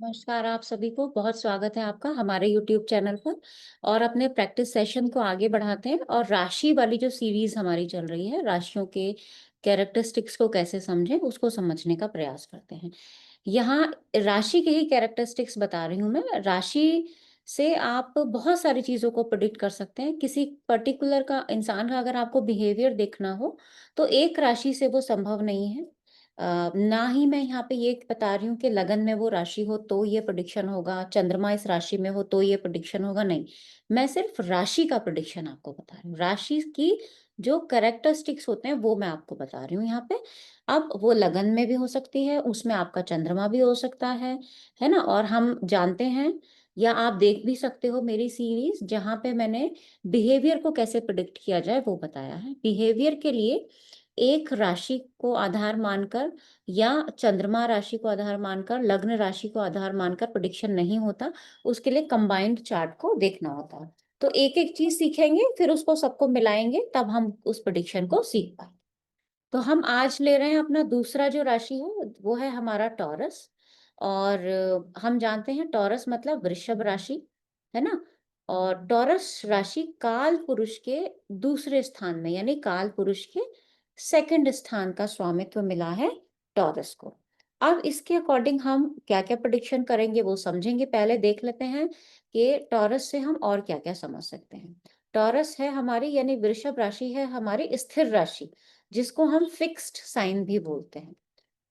नमस्कार आप सभी को बहुत स्वागत है आपका हमारे YouTube चैनल पर। और अपने प्रैक्टिस सेशन को आगे बढ़ाते हैं और राशि वाली जो सीरीज हमारी चल रही है, राशियों के कैरेक्टरिस्टिक्स को कैसे समझें उसको समझने का प्रयास करते हैं। यहाँ राशि के ही कैरेक्टरिस्टिक्स बता रही हूँ मैं। राशि से आप बहुत सारी चीज़ों को प्रिडिक्ट कर सकते हैं। किसी पर्टिकुलर का इंसान का अगर आपको बिहेवियर देखना हो तो एक राशि से वो संभव नहीं है। ना ही मैं यहाँ पे ये बता रही हूँ कि लगन में वो राशि हो तो ये प्रिडिक्शन होगा, चंद्रमा इस राशि में हो तो ये प्रिडिक्शन होगा, नहीं। मैं सिर्फ राशि का प्रिडिक्शन आपको बता रही हूँ। राशि की जो कैरेक्टरिस्टिक्स होते हैं वो मैं आपको बता रही हूँ यहाँ पे। अब वो लगन में भी हो सकती है, उसमें आपका चंद्रमा भी हो सकता है ना? और हम जानते हैं या आप देख भी सकते हो मेरी सीरीज जहाँ पे मैंने बिहेवियर को कैसे प्रिडिक्ट किया जाए वो बताया है। बिहेवियर के लिए एक राशि को आधार मानकर या चंद्रमा राशि को आधार मानकर, लग्न राशि को आधार मानकर प्रिडिक्शन नहीं होता। उसके लिए कंबाइंड चार्ट को देखना होता है। तो एक-एक चीज सीखेंगे, फिर उसको सबको मिलाएंगे, तब हम उस प्रिडिक्शन को सीख पाएंगे। तो हम आज ले रहे हैं अपना दूसरा जो राशि है, वो है हमारा टॉरस। और हम जानते हैं टॉरस मतलब वृषभ राशि, है ना? और टॉरस राशि काल पुरुष के दूसरे स्थान में, यानी काल पुरुष के सेकंड स्थान का स्वामित्व मिला है टॉरस को। अब इसके अकॉर्डिंग हम क्या-क्या प्रेडिक्शन करेंगे वो समझेंगे। पहले देख लेते हैं कि टॉरस से हम और क्या-क्या समझ सकते हैं। टॉरस है हमारी, यानी वृषभ राशि है हमारी स्थिर राशि, जिसको हम फिक्स्ड साइन भी बोलते हैं।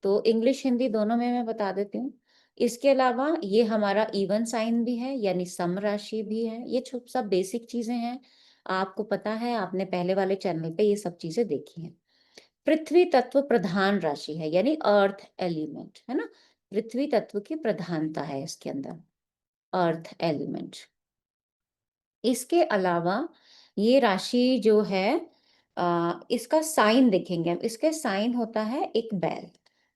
तो इंग्लिश हिंदी दोनों में मैं बता देती हूँ। इसके अलावा ये हमारा इवन साइन भी है, यानी सम राशि भी है। ये सब बेसिक चीजें हैं, आपको पता है, आपने पहले वाले चैनल पे ये सब चीजें देखी हैं। पृथ्वी तत्व प्रधान राशि है, यानी अर्थ एलिमेंट, है ना? पृथ्वी तत्व की प्रधानता है इसके अंदर, अर्थ एलिमेंट। इसके अलावा ये राशि जो है, इसका साइन देखेंगे हम। इसके साइन होता है एक बैल।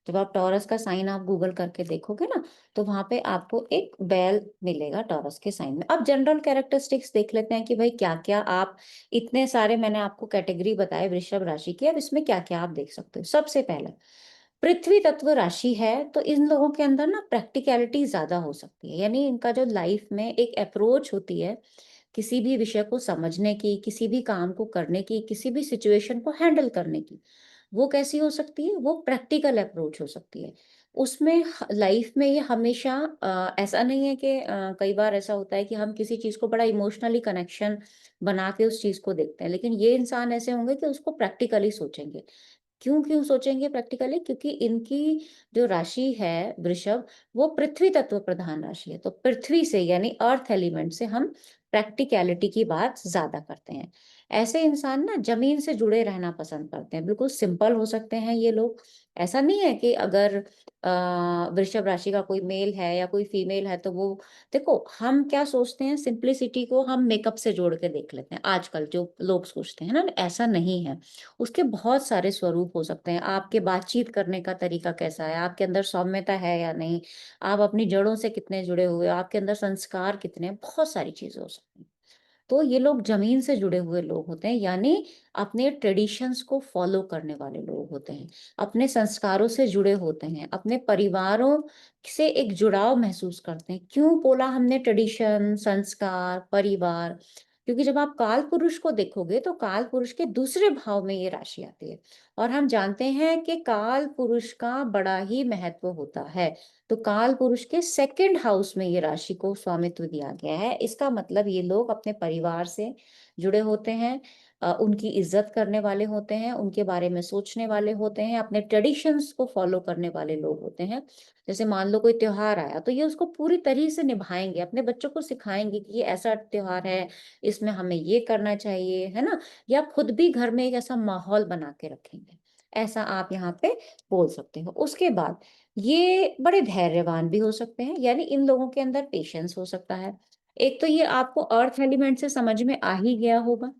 जब आप टॉरस का साइन आप गूगल करके देखोगे ना, तो वहां पे आपको एक बैल मिलेगा टॉरस के साइन में। अब जनरल कैरेक्टरिस्टिक्स देख लेते हैं कि भाई क्या क्या आप, इतने सारे मैंने आपको कैटेगरी बताए वृषभ राशि की, अब इसमें क्या क्या आप देख सकते हो। सबसे पहले पृथ्वी तत्व राशि है, तो इन लोगों के अंदर ना प्रैक्टिकलिटी ज्यादा हो सकती है, यानी इनका जो लाइफ में एक अप्रोच होती है किसी भी विषय को समझने की, किसी भी काम को करने की, किसी भी सिचुएशन को हैंडल करने की, वो कैसी हो सकती है? वो प्रैक्टिकल अप्रोच हो सकती है। उसमें लाइफ में ये हमेशा ऐसा नहीं है कि कई बार ऐसा होता है कि हम किसी चीज़ को बड़ा इमोशनली कनेक्शन बना के उस चीज़ को देखते हैं, लेकिन ये इंसान ऐसे होंगे कि उसको प्रैक्टिकली सोचेंगे। क्यों क्यों सोचेंगे प्रैक्टिकली? क्योंकि इनकी जो राशि है वृषभ, वो पृथ्वी तत्व प्रधान राशि है। तो पृथ्वी से, यानी अर्थ एलिमेंट से हम प्रैक्टिकलिटी की बात ज्यादा करते हैं। ऐसे इंसान ना जमीन से जुड़े रहना पसंद करते हैं, बिल्कुल सिंपल हो सकते हैं ये लोग। ऐसा नहीं है कि अगर वृषभ राशि का कोई मेल है या कोई फीमेल है तो वो, देखो हम क्या सोचते हैं, सिंप्लिसिटी को हम मेकअप से जोड़ के देख लेते हैं आजकल जो लोग सोचते हैं ना, ऐसा नहीं है। उसके बहुत सारे स्वरूप हो सकते हैं। आपके बातचीत करने का तरीका कैसा है, आपके अंदर सौम्यता है या नहीं, आप अपनी जड़ों से कितने जुड़े हुए हो, आपके अंदर संस्कार कितने हैं, बहुत सारी चीजें हो सकती हैं। तो ये लोग जमीन से जुड़े हुए लोग होते हैं, यानी अपने ट्रेडिशंस को फॉलो करने वाले लोग होते हैं, अपने संस्कारों से जुड़े होते हैं, अपने परिवारों से एक जुड़ाव महसूस करते हैं। क्यों बोला हमने ट्रेडिशन, संस्कार, परिवार? क्योंकि जब आप काल पुरुष को देखोगे तो काल पुरुष के दूसरे भाव में ये राशि आती है, और हम जानते हैं कि काल पुरुष का बड़ा ही महत्व होता है। तो काल पुरुष के सेकंड हाउस में ये राशि को स्वामित्व दिया गया है। इसका मतलब ये लोग अपने परिवार से जुड़े होते हैं, उनकी इज्जत करने वाले होते हैं, उनके बारे में सोचने वाले होते हैं, अपने ट्रेडिशंस को फॉलो करने वाले लोग होते हैं। जैसे मान लो कोई त्योहार आया तो ये उसको पूरी तरह से निभाएंगे, अपने बच्चों को सिखाएंगे कि ये ऐसा त्योहार है, इसमें हमें ये करना चाहिए, है ना? या खुद भी घर में एक ऐसा माहौल बना के रखेंगे। ऐसा आप यहाँ पे बोल सकते हो। उसके बाद ये बड़े धैर्यवान भी हो सकते हैं, यानी इन लोगों के अंदर पेशेंस हो सकता है। एक तो ये आपको अर्थ एलिमेंट से समझ में आ ही गया होगा।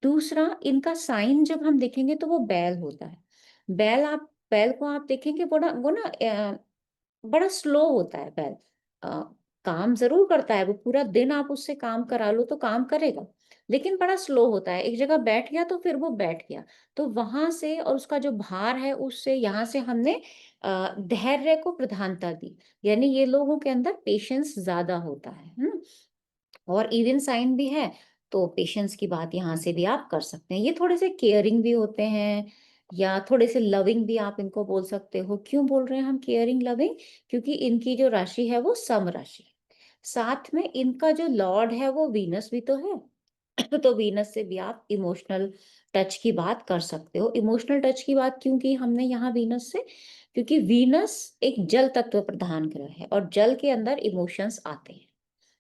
दूसरा, इनका साइन जब हम देखेंगे तो वो बैल होता है। बैल को आप देखेंगे, बड़ा वो ना बड़ा स्लो होता है बैल। काम ज़रूर करता है, वो पूरा दिन आप उससे काम करा लो तो काम करेगा, लेकिन बड़ा स्लो होता है। एक जगह बैठ गया तो फिर वो बैठ गया। तो वहाँ से और उसका जो भार है उससे यहाँ से हमने धैर्य को प्रधानता दी। यानी ये लोगों के अंदर पेशेंस ज़्यादा होता है ना? और इवन साइन भी है, तो पेशेंस की बात यहाँ से भी आप कर सकते हैं। ये थोड़े से केयरिंग भी होते हैं या थोड़े से लविंग भी आप इनको बोल सकते हो। क्यों बोल रहे हैं हम केयरिंग, लविंग? क्योंकि इनकी जो राशि है वो सम राशि है। साथ में इनका जो लॉर्ड है वो वीनस भी तो है। तो वीनस से भी आप इमोशनल टच की बात कर सकते हो। इमोशनल टच की बात क्यों की हमने यहाँ वीनस से? क्योंकि वीनस एक जल तत्व प्रधान ग्रह है और जल के अंदर इमोशंस आते हैं।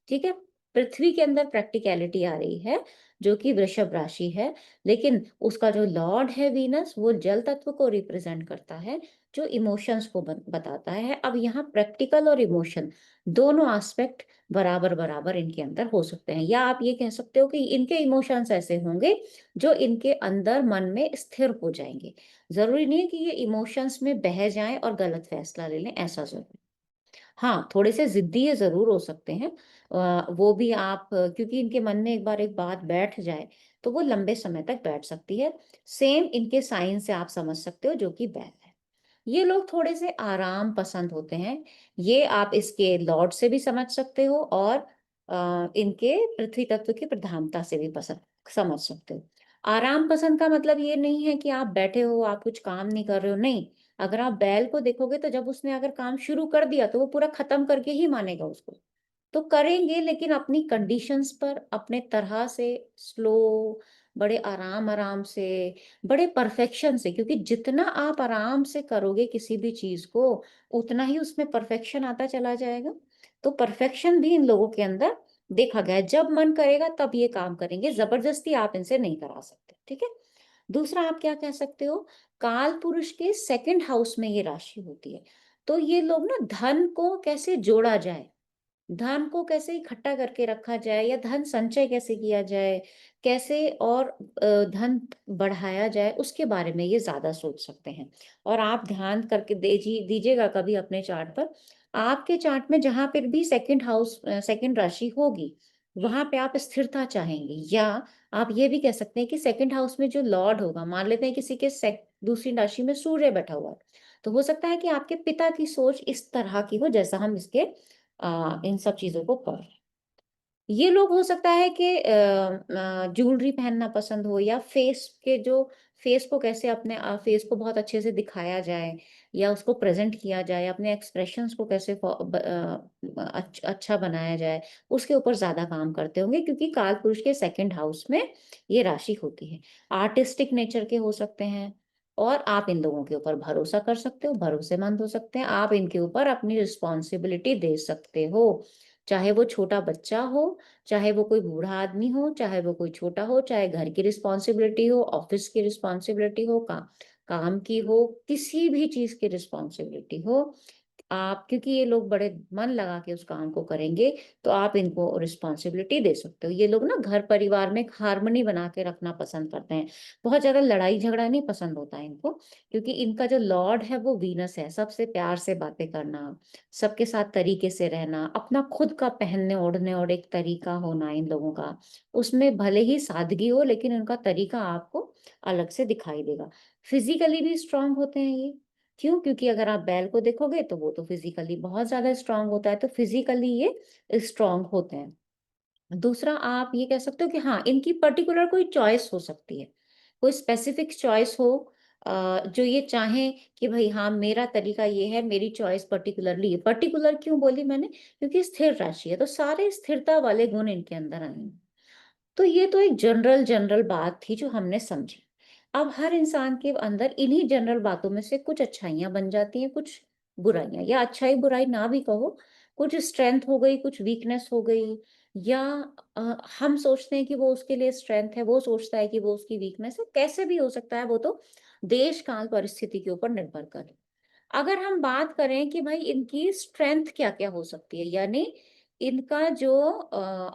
ठीक है? पृथ्वी के अंदर प्रैक्टिकैलिटी आ रही है, जो कि वृषभ राशि है, लेकिन उसका जो लॉर्ड है वीनस, वो जल तत्व को रिप्रेज़ेंट करता है, जो इमोशंस को बताता है। अब यहाँ प्रैक्टिकल और इमोशन दोनों एस्पेक्ट बराबर-बराबर इनके अंदर हो सकते हैं, या आप ये कह सकते हो कि इनके इमोशंस ऐसे होंगे, जो इनके अंदर मन में स्थिर हो जाएँगे। ज़रूरी नहीं है कि ये इमोशंस में बह जाएँ और गलत फैसला ले लें, ऐसा ज़रूरी। हाँ, थोड़े से ज़िद्दी ये ज़रूर हो सकते हैं। वो भी आप क्योंकि इनके मन में एक बार एक बात बैठ जाए, तो वो लंबे समय तक बैठ सकती है। सेम इनके साइन से आप समझ सकते हो, जो कि बैल है। ये लोग थोड़े से आराम पसंद होते हैं। ये आप इसके लॉर्ड से भी समझ सकते हो और इनके पृथ्वी तत्व की प्रधानता से भी पसंद समझ सकते हो। आराम पसंद का मतलब ये नहीं है कि आप बैठे हो, आप कुछ काम नहीं कर रहे हो, नहीं। अगर आप बैल को देखोगे तो जब उसने अगर काम शुरू कर दिया तो वो पूरा खत्म करके ही मानेगा उसको। तो करेंगे लेकिन अपनी कंडीशंस पर अपने तरह से स्लो, बड़े आराम-आराम से, बड़े परफेक्शन से, क्योंकि जितना आप आराम से करोगे किसी भी चीज़ को, उतना ही उसमें परफेक्शन आता चला जाएगा। तो परफेक्शन भी इन लोगों के अंदर देखा गया है। जब मन करेगा तब ये काम करेंगे, ज़बरदस्ती आप इनसे नहीं करा सकते, ठीक है? दूसरा आप क्या कह सकते हो, काल पुरुष के सेकंड हाउस में ये राशि होती है। तो ये लोग ना धन को कैसे जोड़ा जाए, धन को कैसे इकट्ठा करके रखा जाए या धन संचय कैसे किया जाए, कैसे और धन बढ़ाया जाए, उसके बारे में ये ज़्यादा सोच सकते हैं। और आप ध्यान करके दीजिएगा कभी अपने चार्ट पर, आपके चार्ट में जहाँ पर भी सेकंड हाउस सेकंड राशि होगी, वहाँ पे आप स्थिरता चाहेंगे, या आप ये भी कह सकते हैं कि सेकंड हाउस में जो लॉर्ड होगा, मान लेते हैं किसी के दूसरी राशि में सूर्य बैठा हुआ है, तो हो सकता है कि आपके पिता की सोच इस तरह की हो जैसा हम इसके इन सब चीज़ों को कर। ये लोग हो सकता है कि ज्वेलरी पहनना पसंद हो, या फेस को कैसे अपने फेस को बहुत अच्छे से दिखाया जाए या उसको प्रेज़ेंट किया जाए, अपने एक्सप्रेशंस को कैसे अच्छा बनाया जाए, उसके ऊपर ज़्यादा काम करते होंगे, क्योंकि कालपुरुष के सेकंड हाउस में ये राशि होती है। आर्टिस्टिक नेचर के हो सकते हैं और आप इन लोगों के ऊपर भरोसा कर सकते हो, भरोसेमंद हो सकते हैं, आप इनके ऊपर अपनी रिस्पॉन्सिबिलिटी दे सकते हो। चाहे वो छोटा बच्चा हो, चाहे वो कोई बूढ़ा आदमी हो, चाहे वो कोई छोटा हो, चाहे घर की रिस्पॉन्सिबिलिटी हो, ऑफिस की रिस्पॉन्सिबिलिटी हो, काम की हो, किसी भी चीज़ की रिस्पॉन्सिबिलिटी हो, आप क्योंकि ये लोग बड़े मन लगा के उस काम को करेंगे, तो आप इनको रिस्पॉन्सिबिलिटी दे सकते हो। ये लोग ना घर परिवार में एक हार्मनी बना के रखना पसंद करते हैं। बहुत ज़्यादा लड़ाई झगड़ा नहीं पसंद होता है इनको, क्योंकि इनका जो लॉर्ड है वो वीनस है। सबसे प्यार से बातें करना, सबके साथ तरीके से रहना, अपना खुद का पहनने-ओढ़ने और एक तरीका होना इन लोगों का। उसमें भले ही सादगी हो, लेकिन उनका तरीका आपको अलग से दिखाई देगा। फिज़िकली भी स्ट्रॉन्ग होते हैं ये। क्यों? क्योंकि अगर आप बैल को देखोगे तो वो तो फिज़िकली बहुत ज़्यादा स्ट्रॉन्ग होता है, तो फिज़िकली ये स्ट्रॉन्ग होते हैं। दूसरा आप ये कह सकते हो कि हाँ, इनकी पर्टिकुलर कोई चॉइस हो सकती है। कोई स्पेसिफिक चॉइस हो जो ये चाहें कि भई हाँ, मेरा तरीका ये है, मेरी चॉइस पर्टिकुलरली ये। पर्टिकुलर क्यों बोली मैंने? क्योंकि स्थिर राशि है, तो सारे स्थिरता वाले गुण इनके अंदर आएँगे। तो ये तो एक जनरल जनरल बात थी जो हमने समझी। अब हर इंसान के अंदर इन्हीं जनरल बातों में से कुछ अच्छाइयाँ बन जाती हैं, कुछ बुराइयाँ, या अच्छाई-बुराई ना भी कहो, कुछ स्ट्रेंथ हो गई, कुछ वीकनेस हो गई, या हम सोचते हैं कि वो उसके लिए स्ट्रेंथ है, वो सोचता है कि वो उसकी वीकनेस है, कैसे भी हो सकता है, वो तो देश, काल, परिस्थिति के ऊपर निर्भर करे। अगर हम बात करें कि भाई इनकी स्ट्रेंथ क्या-क्या हो सकती है, यानी इनका जो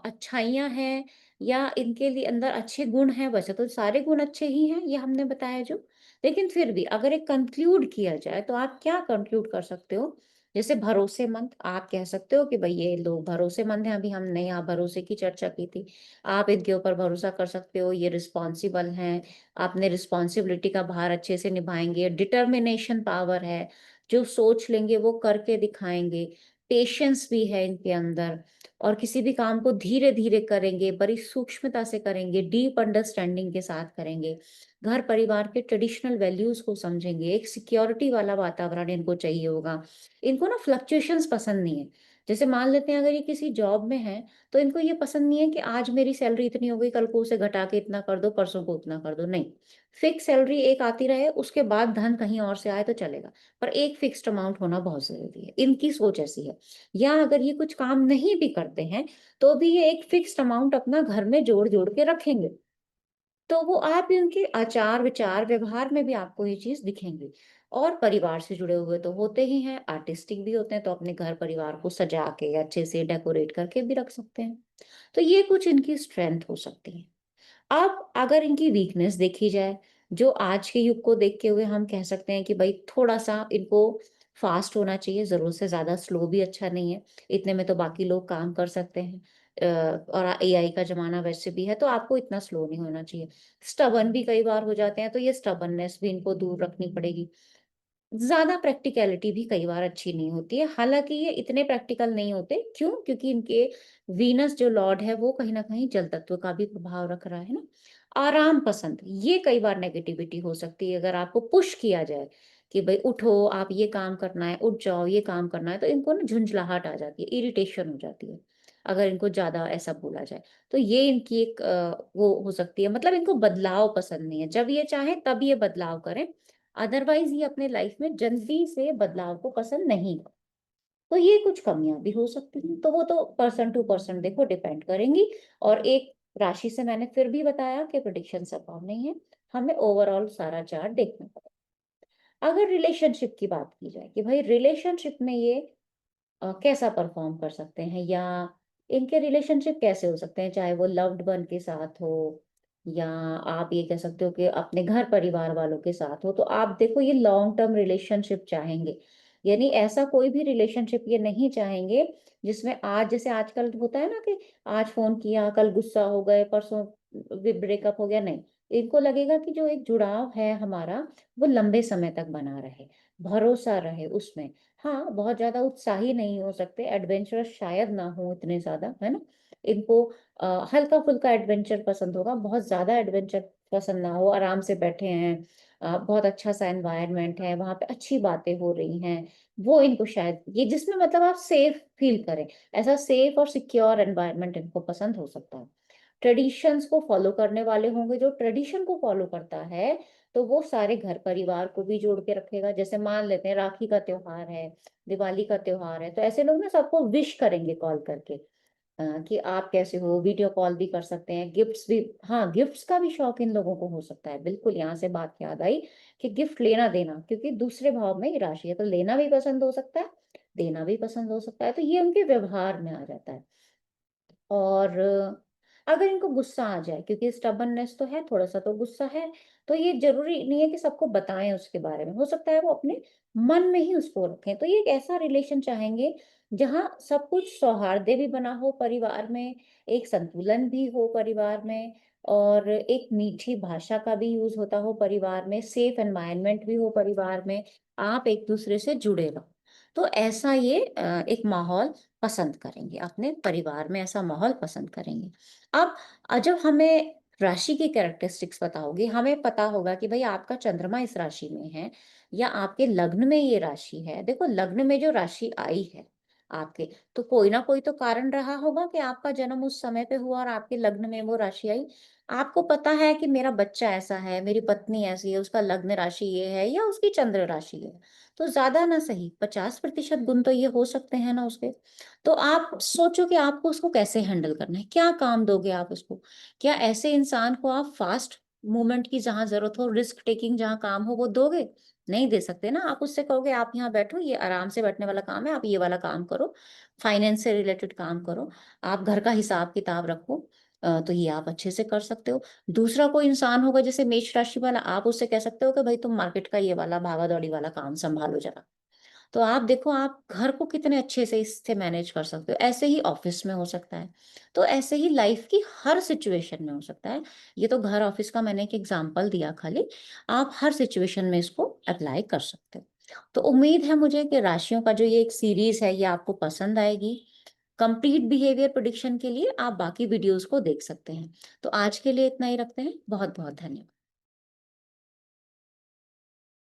अच्छाइयाँ हैं या इनके लिए अंदर अच्छे गुण हैं, वैसे तो सारे गुण अच्छे ही हैं, ये हमने बताया जो। लेकिन फिर भी अगर एक कंक्लूड किया जाए, तो आप क्या कंक्लूड कर सकते हो? जैसे भरोसेमंद, आप कह सकते हो कि भाई ये लोग भरोसेमंद हैं, अभी हमने यहाँ भरोसे की चर्चा की थी। आप इनके ऊपर भरोसा कर सकते हो, ये रिस्पॉन्सिबल हैं, अपने रिस्पॉन्सिबिलिटी का भार अच्छे से निभाएँगे, डिटर्मिनेशन पावर है, जो सोच लेंगे वो करके दिखाएँगे, पेशेंस भी है इनके अंदर और किसी भी काम को धीरे-धीरे करेंगे, बड़ी सूक्ष्मता से करेंगे, डीप अंडरस्टैंडिंग के साथ करेंगे। घर परिवार के ट्रेडिशनल वैल्यूज़ को समझेंगे, एक सिक्योरिटी वाला वातावरण इनको चाहिए होगा। इनको ना फ्लक्चुएशंस पसंद नहीं है। जैसे मान लेते हैं अगर ये किसी जॉब में हैं, तो इनको ये पसंद नहीं है कि आज मेरी सैलरी इतनी हो गई, कल को उसे घटा के इतना कर दो, परसों को उतना कर दो, नहीं। फिक्स सैलरी एक आती रहे, उसके बाद धन कहीं और से आए तो चलेगा, पर एक फिक्स्ड अमाउंट होना बहुत ज़रूरी है। इनकी सोच ऐसी है। या अगर ये कुछ काम नहीं भी करते हैं, तो भी ये एक फिक्स्ड अमाउंट अपना घर में जोड़-जोड़ के रखेंगे। तो वो आप भी उनके आचार, विचार, व्यवहार में भी आपको ये चीज़ दिखेंगी। और परिवार से जुड़े हुए तो होते ही हैं, आर्टिस्टिक भी होते हैं, तो अपने घर परिवार को सजा के अच्छे से डेकोरेट करके भी रख सकते हैं। तो ये कुछ इनकी स्ट्रेंथ हो सकती है। अब अगर इनकी वीकनेस देखी जाए, जो आज के युग को देखते हुए हम कह सकते हैं कि भई थोड़ा-सा इनको फ़ास्ट होना चाहिए, ज़रूरत से ज़्यादा स्लो भी अच्छा नहीं है। इतने में तो बाकी लोग काम कर सकते हैं। और एआई का ज़माना वैसे भी है, तो आपको इतना स्लो नहीं होना चाहिए। स्टबर्न भी कई बार हो जाते हैं, तो ये स्टबर्ननेस भी इनको दूर रखनी पड़ेगी। ज़्यादा प्रैक्टिकैलिटी भी कई बार अच्छी नहीं होती है। हालाँकि ये इतने प्रैक्टिकल नहीं होते, क्यों? क्योंकि इनके वीनस जो लॉर्ड है वो कहीं न कहीं जल तत्व का भी प्रभाव रख रहा है ना। आराम पसंद, ये कई बार नेगेटिविटी हो सकती है अगर आपको पुश किया जाए कि भई उठो, आप ये काम करना है, उठ जाओ, ये काम करना है, तो इनको ना झुंझलाहट आ जाती है, इरिटेशन हो जाती है, अगर इनको ज़्यादा ऐसा बोला जाए। तो ये इनकी एक वो हो सकती है, मतलब इनको बदलाव पसंद नहीं है। जब ये चाहें तब ये बदलाव करें, अदरवाइज़ ये अपने लाइफ में जल्दी से बदलाव को पसंद नहीं करते। तो ये कुछ कमियाँ भी हो सकती हैं, तो वो तो पर्सन टू पर्सन देखो डिपेंड करेंगी। और एक राशि से मैंने फिर भी बताया कि प्रेडिक्शन संभव नहीं है, हमें ओवरऑल सारा चार्ट देखना पड़ेगा। अगर रिलेशनशिप की बात की जाए कि भाई रिलेशनशिप में ये कैसा परफ़ॉर्म कर सकते हैं या इनके रिलेशनशिप कैसे हो सकते हैं, चाहे वो लव्ड वन के साथ हो या आप ये कह सकते हो कि अपने घर परिवार वालों के साथ हो। तो आप देखो ये लॉन्ग टर्म रिलेशनशिप चाहेंगे। यानी ऐसा कोई भी रिलेशनशिप ये नहीं चाहेंगे जिसमें आज जैसे आजकल होता है ना कि आज फ़ोन किया, कल गुस्सा हो गए, परसों ब्रेकअप हो गया, नहीं। इनको लगेगा कि जो एक जुड़ाव है हमारा, वो लंबे समय तक बना रहे, भरोसा रहे उसमें। हाँ, बहुत ज़्यादा उत्साही नहीं हो सकते, एडवेंचरस शायद ना हो इतने ज़्यादा, है ना? इनको हल्का-फुल्का एडवेंचर पसंद होगा, बहुत ज़्यादा एडवेंचर पसंद ना हो, आराम से बैठे हैं, बहुत अच्छा-सा एनवायरनमेंट है, वहाँ पे अच्छी बातें हो रही हैं, वो इनको शायद ये जिसमें मतलब आप सेफ फ़ील करें, ऐसा सेफ और सिक्योर एनवायरनमेंट इनको पसंद हो सकता है। ट्रेडिशंस को फ़ॉलो करने वाले होंगे, जो ट्रेडिशन को फ़ॉलो करता है, तो वो सारे घर परिवार को भी जोड़ के रखेगा। जैसे मान लेते हैं राखी का त्योहार है, दिवाली का त्योहार है, तो ऐसे लोग ना सबको विश करेंगे कॉल करके कि आप कैसे हो? वीडियो कॉल भी कर सकते हैं, गिफ्ट्स भी, हाँ, गिफ्ट्स का भी शौक इन लोगों को हो सकता है। बिल्कुल, यहाँ से बात याद आई कि गिफ्ट लेना-देना, क्योंकि दूसरे भाव में ये राशि है, तो लेना भी पसंद हो सकता है, देना भी पसंद हो सकता है, तो ये उनके व्यवहार में आ जाता है। और अगर इनको गुस्सा आ जाए, क्योंकि स्टबर्ननेस तो है, थोड़ा-सा तो गुस्सा है, तो ये ज़रूरी नहीं है कि सबको बताएँ उसके बारे में। हो सकता है वो अपने मन में ही उसको रखें। तो ये एक ऐसा रिलेशन चाहेंगे जहाँ सब कुछ सौहार्द भी बना हो परिवार में, एक संतुलन भी हो परिवार में और एक मीठी भाषा का भी यूज़ होता हो परिवार में, सेफ एनवायरनमेंट भी हो परिवार में, आप एक-दूसरे से जुड़े रहो। तो ऐसा ये एक माहौल पसंद करेंगे, अपने परिवार में ऐसा माहौल पसंद करेंगे। अब जब हमें राशि की कैरेक्टरिस्टिक्स पता होगी, हमें पता होगा कि भई आपका चंद्रमा इस राशि में है या आपके लग्न में ये राशि है। देखो लग्न में जो राशि आई है आपके, तो कोई ना कोई तो कारण रहा होगा कि आपका जन्म उस समय पे हुआ और आपके लग्न में वो राशि आई। आपको पता है कि मेरा बच्चा ऐसा है, मेरी पत्नी ऐसी है, उसका लग्न राशि ये है या उसकी चंद्र राशि है। तो ज़्यादा ना सही 50% गुण तो ये हो सकते हैं ना उसके। तो आप सोचो कि आपको उसको कैसे हैंडल करना है, क्या काम दोगे आप उसको? क्या ऐसे इंसान को आप फास्ट मूवमेंट की जहाँ ज़रूरत हो, रिस्क टेकिंग जहाँ काम हो वो दोगे? नहीं दे सकते ना, आप उससे कहोगे आप यहाँ बैठो, ये आराम से बैठने वाला काम है, आप ये वाला काम करो, फाइनेंस से रिलेटेड काम करो, आप घर का हिसाब-किताब रखो, तो ये आप अच्छे से कर सकते हो। दूसरा कोई इंसान होगा जैसे मेष राशि वाला, आप उससे कह सकते हो कि भई तुम मार्केट का ये वाला भागा-दौड़ी वाला काम सँभालो ज़रा। तो आप देखो आप घर को कितने अच्छे से इससे मैनेज कर सकते हो। ऐसे ही ऑफ़िस में हो सकता है, तो ऐसे ही लाइफ़ की हर सिचुएशन में हो सकता है। ये तो घर ऑफ़िस का मैंने एक एग्ज़ाम्पल दिया खाली, आप हर सिचुएशन में इसको अप्लाई कर सकते हो। तो उम्मीद है मुझे कि राशियों का जो ये एक सीरीज़ है, ये आपको पसंद आएगी। कंप्लीट बिहेवियर प्रेडिक्शन के लिए आप बाकी वीडियोज़ को देख सकते हैं। तो आज के लिए इतना ही रखते हैं। बहुत-बहुत धन्यवाद।